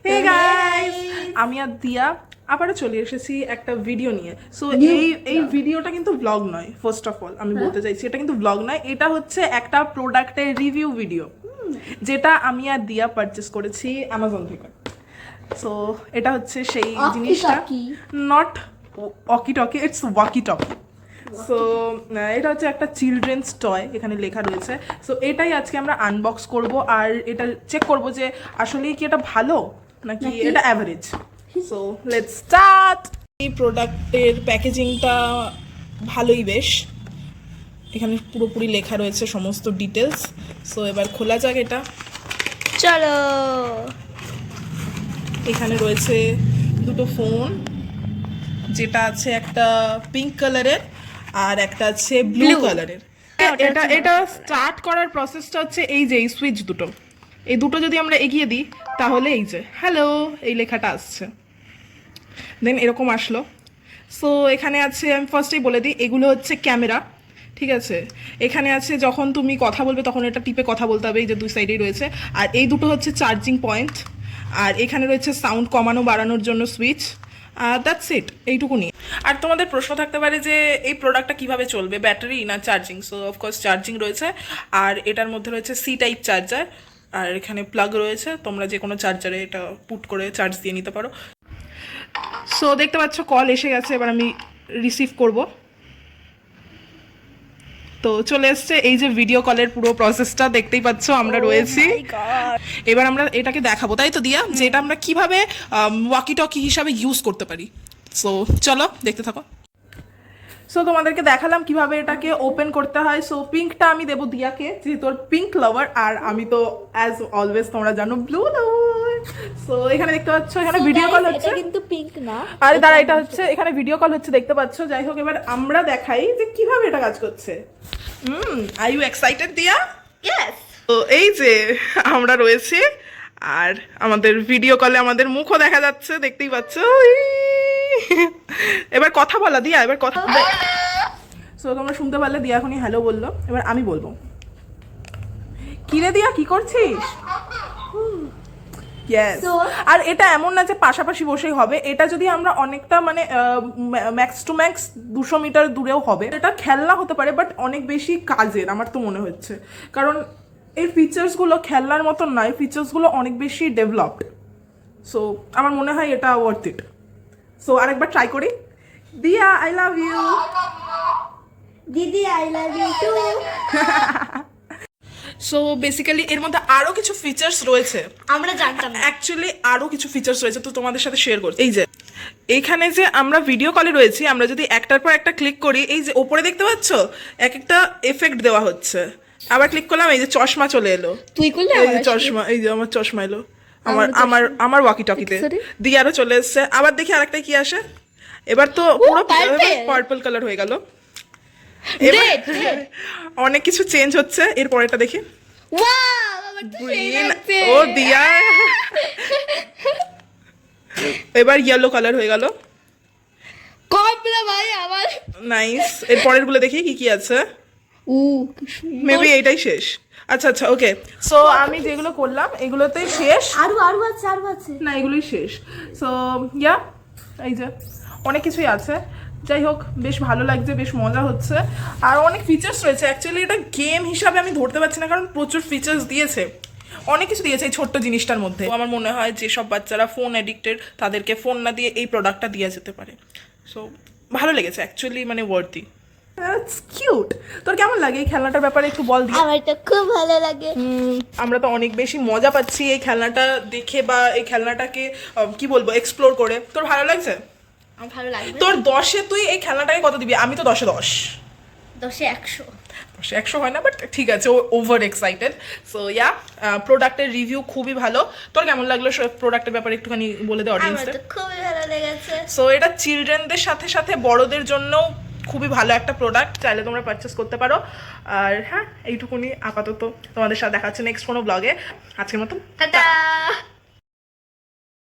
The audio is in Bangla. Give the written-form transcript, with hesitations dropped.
হে গাইস, আমি আর দিয়া আবারও চলে এসেছি একটা ভিডিও নিয়ে। সো এই ভিডিওটা কিন্তু ব্লগ নয়। ফার্স্ট অফ অল আমি বলতে চাইছি এটা কিন্তু ব্লগ নয়, এটা হচ্ছে একটা প্রোডাক্টের রিভিউ ভিডিও যেটা আমি আর দিয়া পারচেস করেছি অ্যামাজন থেকে। সো এটা হচ্ছে সেই জিনিসটা, not walkie talkie, it's walkie talkie. So এটা হচ্ছে একটা চিলড্রেন্স টয়, এখানে লেখা রয়েছে। সো এটাই আজকে আমরা আনবক্স করব আর এটা চেক করব যে আসলেই কি এটা ভালো নাকি এটা অ্যাভারেজ। So let's start. এই প্রোডাক্টের প্যাকেজিংটা ভালোই বেশ, এখানে পুরোপুরি লেখা রয়েছে সমস্ত ডিটেলস। সো এবার খোলা যাক এটা, চলো। এখানে রয়েছে দুটো ফোন, যেটা আছে একটা পিঙ্ক কালারের আর একটা আছে ব্লু কালারের। এটা এটা স্টার্ট করার প্রসেসটা হচ্ছে এই যে এই সুইচ দুটো, এই দুটো যদি আমরা এগিয়ে দিই তাহলে এই যে হ্যালো এই লেখাটা আসছে, দেন এরকম আসলো। সো এখানে আছে, আমি ফার্স্টেই বলে দিই, এগুলো হচ্ছে ক্যামেরা, ঠিক আছে। এখানে আছে যখন তুমি কথা বলবে তখন এটা টিপে কথা বলতে হবে, এই যে দুই সাইডেই রয়েছে। আর এই দুটো হচ্ছে চার্জিং পয়েন্ট, আর এখানে রয়েছে সাউন্ড কমানো বাড়ানোর জন্য সুইচ। দ্যাটস ইট, এইটুকুনি। আর তোমাদের প্রশ্ন থাকতে পারে যে এই প্রোডাক্টটা কিভাবে চলবে, ব্যাটারি না চার্জিং? সো অফকোর্স চার্জিং রয়েছে, আর এটার মধ্যে রয়েছে সি টাইপ চার্জার, আর এখানে প্লাগ রয়েছে, তোমরা যে কোনো চার্জারে এটা পুট করে চার্জ দিয়ে নিতে পারো। সো দেখতে পাচ্ছ কল এসে গেছে, এবার আমি রিসিভ করব। তো চলে এসছে এই যে ভিডিও কলের পুরো প্রসেসটা দেখতেই পাচ্ছ আমরা রয়েছি। এবার আমরা এটাকে দেখাবো, তাই তো দিয়া, যে এটা আমরা কিভাবে ওয়াকি টকি হিসাবে ইউজ করতে পারি। সো চলো দেখতে থাকো। সো তোমাদেরকে দেখালাম কিভাবে এটাকে ওপেন করতে হয়। সো পিঙ্কটা আমি দেবো দিয়াকে, যেহেতু ওর পিঙ্ক লাভার, আর আমি তো অ্যাজ অলওয়েজ তোমরা জানো ব্লু লাভার। সো এখানে দেখতে পাচ্ছ এখানে ভিডিও কল হচ্ছে, কিন্তু পিঙ্ক না। আরে দাঁড়া, এটা হচ্ছে এখানে ভিডিও কল হচ্ছে দেখতে পাচ্ছ। যাই হোক, এবার আমরা দেখাই যে কিভাবে এটা কাজ করছে। আর ইউ এক্সাইটেড দিয়া? ইয়েস। তো এই যে আমরা রয়েছি, আর আমাদের ভিডিও কলে আমাদের মুখও দেখা যাচ্ছে, দেখতেই পাচ্ছ। এবার কথা বলা দিয়া, এবার কথা। সো তোমরা শুনতে পারলে দিয়া এখনই হ্যালো বললো, এবার আমি বলবো। কি রে দিয়া, কি করছিস? Yes. আর এটা এমন না যে পাশাপাশি বসেই হবে, এটা যদি আমরা অনেকটা মানে ম্যাক্স টু ম্যাক্স 200 মিটার দূরেও হবে। এটা খেলনা হতে পারে, বাট অনেক বেশি কাজের আমার তো মনে হচ্ছে, কারণ এই ফিচার্সগুলো খেলনার মতন নয়, ফিচার্সগুলো অনেক বেশি ডেভেলপড। সো আমার মনে হয় এটা ওয়ার্থ ইট। সো আরেকবার ট্রাই করি। Diya, I love you. দিদি, I love you too. So basically এর মধ্যে আরো কিছু ফিচার্স রয়েছে, আমরা জানতাম না। অ্যাকচুয়ালি আরো কিছু ফিচার্স রয়েছে, তো তোমাদের সাথে শেয়ার করছি। এই যে এইখানে যে আমরা ভিডিও কলে রয়েছি, আমরা যদি একটার পর একটা ক্লিক করি, এই যে ওপরে দেখতে পাচ্ছ এক একটা এফেক্ট দেওয়া হচ্ছে। আবার ক্লিক করলাম, এই যে চশমা চলে এলো। তুই করলে এই যে চশমা, এই যে আমার চশমা এলো আমার আমার আমার ওয়াকি টকিতে দিয়ে আরো চলে এসছে। আবার দেখি আরেকটা কি আসে, এবার তো পুরো পার্পল কালার হয়ে গেল। অনেক কিছু চেঞ্জ হচ্ছে। এর পরেরটা দেখি, গ্রিন, ও দিয়া, এবার ইয়েলো কালার হয়ে গেল। ভাই আমার নাইস। এর পরের গুলো দেখি কি কি আছে। মেবি এইটাই শেষ। আচ্ছা আচ্ছা, ওকে। সো আমি যেগুলো করলাম এগুলোতেই শেষ, আরো আছে না এগুলোই শেষ। সো ইয়া, এই যে অনেক কিছুই আছে। যাই হোক, বেশ ভালো লাগছে, বেশ মজা হচ্ছে, আর অনেক ফিচার্স রয়েছে। অ্যাকচুয়ালি এটা গেম হিসাবে আমি ধরতে পারছি না, কারণ প্রচুর ফিচার্স দিয়েছে, অনেক কিছু দিয়েছে এই ছোট্ট জিনিসটার মধ্যে। আমার মনে হয় যেসব বাচ্চারা ফোন অ্যাডিক্টেড তাদেরকে ফোন না দিয়ে এই প্রোডাক্টটা দেওয়া যেতে পারে। সো ভালো লেগেছে অ্যাকচুয়ালি, মানে ওয়ার্থি। That's cute. তোর কেমন লাগে এই খেলনাটার ব্যাপারে একটু বল দি। আমার তো খুব ভালো লাগে। আমরা তো অনেক বেশি মজা পাচ্ছি এই খেলনাটা দেখে, বা এই খেলনাটাকে কি বলবো, এক্সপ্লোর করে। তোর ভালো লাগছে? আমার ভালো লাগবে। তোর 10-এ তুই এই খেলনাটাকে কত দিবি? আমি তো 10-এ 10। 10-এ 100। 10-এ 100 হয় না, বাট ঠিক আছে, ওভার এক্সাইটেড। সো ইয়া, প্রোডাক্টের রিভিউ খুবই ভালো। তোর কেমন লাগলো প্রোডাক্টের ব্যাপারে একটুখানি বলে দে অডিয়েন্সদের। আমার তো খুবই ভালো লেগেছে। সো এটা চিলড্রেনদের সাথে সাথে বড়দের জন্য খুবই ভালো একটা প্রোডাক্ট, চাইলে তোমরা পারচেস করতে পারো। আর হ্যাঁ, এইটুকুনি আপাতত। তোমাদের সাথে দেখা হচ্ছে নেক্সট কোনো ব্লগে। আজকের মতো টাটা।